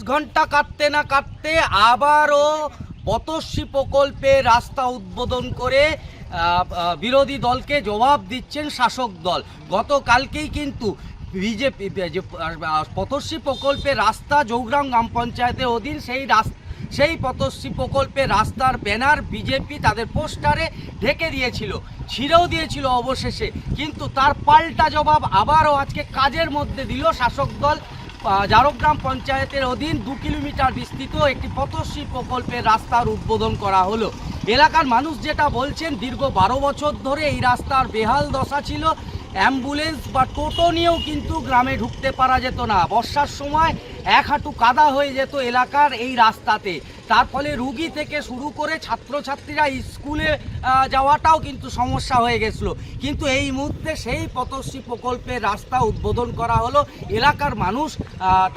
ঘন্টা কাটতে না কাটতে আবারও পতস্বী প্রকল্পে রাস্তা উদ্বোধন করে বিরোধী দলকে জবাব দিচ্ছেন শাসক দল। গতকালকেই কিন্তু বিজেপি যে পতস্বী প্রকল্পে রাস্তা জৌগ্রাম গ্রাম পঞ্চায়েতের অধীন সেই পতস্বী প্রকল্পের রাস্তার ব্যানার বিজেপি তাদের পোস্টারে ঢেকে দিয়েছিল, ছিঁড়েও দিয়েছিল অবশেষে, কিন্তু তার পাল্টা জবাব আবারও আজকে কাজের মধ্যে দিল শাসক দল। ঝাড়গ্রাম পঞ্চায়েতের অধীন 2 কিলোমিটার বিস্তৃত একটি পতস্বী প্রকল্পের রাস্তার উদ্বোধন করা হলো। এলাকার মানুষ যেটা বলছেন, দীর্ঘ 12 বছর ধরে এই রাস্তার বেহাল দশা ছিল। অ্যাম্বুলেন্স বা টোটো নিয়েও কিন্তু গ্রামে ঢুকতে পারা যেত না। বর্ষার সময় এক হাঁটু কাদা হয়ে যেত এলাকার এই রাস্তাতে। তার ফলে রুগী থেকে শুরু করে ছাত্রছাত্রীরা স্কুলে যাওয়াটাও কিন্তু সমস্যা হয়ে গেছিলো। কিন্তু এই মুহূর্তে সেই পতস্বী প্রকল্পের রাস্তা উদ্বোধন করা হলো। এলাকার মানুষ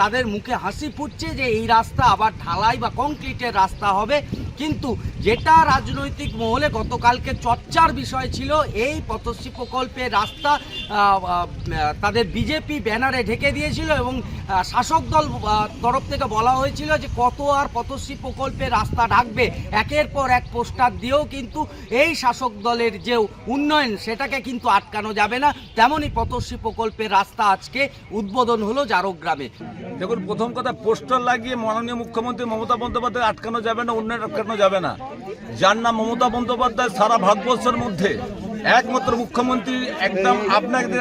তাদের মুখে হাসি ফুটছে যে এই রাস্তা আবার ঢালাই বা কংক্রিটের রাস্তা হবে। কিন্তু যেটা রাজনৈতিক মহলে গতকালকে চর্চার বিষয় ছিল, এই পতস্বী প্রকল্পের রাস্তা তাদের বিজেপি ব্যানারে ঢেকে দিয়েছিল এবং শাসক দল তরফ থেকে বলা হয়েছিল যে কত আর পতস্বী প্রকল্পের রাস্তা ঢাকবে। একের পর এক পোস্টার দিয়েও কিন্তু এই শাসক দলের যে উন্নয়ন সেটাকে কিন্তু আটকানো যাবে না। তেমনই পতস্বী প্রকল্পের রাস্তা আজকে উদ্বোধন হলো ঝাড়গ্রামে। দেখুন, প্রথম কথা, পোস্টার লাগিয়ে মাননীয় মুখ্যমন্ত্রী মমতা বন্দ্যোপাধ্যায় আটকানো যাবে না, উন্নয়ন আটকানো যাবে না। যার নাম মমতা বন্দ্যোপাধ্যায় সারা ভারতবর্ষের মধ্যে একমাত্র মুখ্যমন্ত্রী। একদম আপনাকে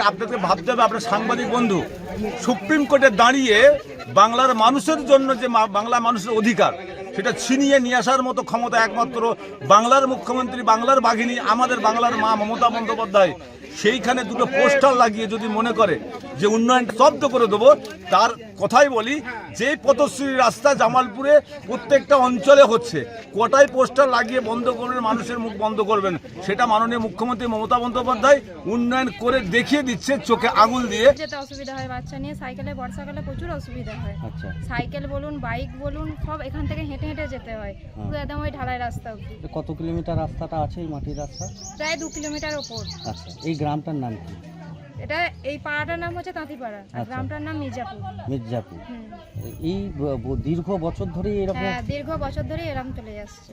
ভাবতে হবে, আপনার সাংবাদিক বন্ধু, সুপ্রিম কোর্টে দাঁড়িয়ে বাংলার মানুষের জন্য যে বাংলা মানুষের অধিকার সেটা ছিনিয়ে নিয়ে আসার মতো ক্ষমতা একমাত্র বাংলার মুখ্যমন্ত্রী, বাংলার বাঘিনী, আমাদের বাংলার মা মমতা বন্দ্যোপাধ্যায়। সেইখানে দুটো পোস্টার লাগিয়ে যদি মনে করে যে উন্নয়নটা স্তব্ধ করে দেবো, তার কথাই বলি, যে পতস্বী রাস্তা জামালপুরে প্রত্যেকটা অঞ্চলে হচ্ছে, কটাই পোস্টার লাগিয়ে বন্ধ করবেন, মানুষের মুখ বন্ধ করবেন, সেটা মাননীয় মুখ্যমন্ত্রী মমতা বন্দ্যোপাধ্যায় উন্নয়ন করে দেখিয়ে দিচ্ছে চোখে আঙুল দিয়ে। যেতে অসুবিধা হয়, বাচ্চা নিয়ে সাইকেলে বর্ষাকালে প্রচুর অসুবিধা হয়। সাইকেল বলুন, বাইক বলুন, সব এখান থেকে হেঁটে হেঁটে যেতে হয়, পুরো একদম ওই ঢালাই রাস্তা অবধি। কত কিলোমিটার রাস্তাটা আছে এই মাটির রাস্তা? প্রায় 2 কিলোমিটার ওপর। আচ্ছা, এই গ্রামটার নাম কি? এটা এই পাড়াটার নাম হচ্ছে তাঁতিপাড়া, আর গ্রামটার নাম মির্জাপুর। মির্জাপুর। এই দীর্ঘ বছর ধরে এরকম? হ্যাঁ, দীর্ঘ বছর ধরে এরকম চলে আসছে।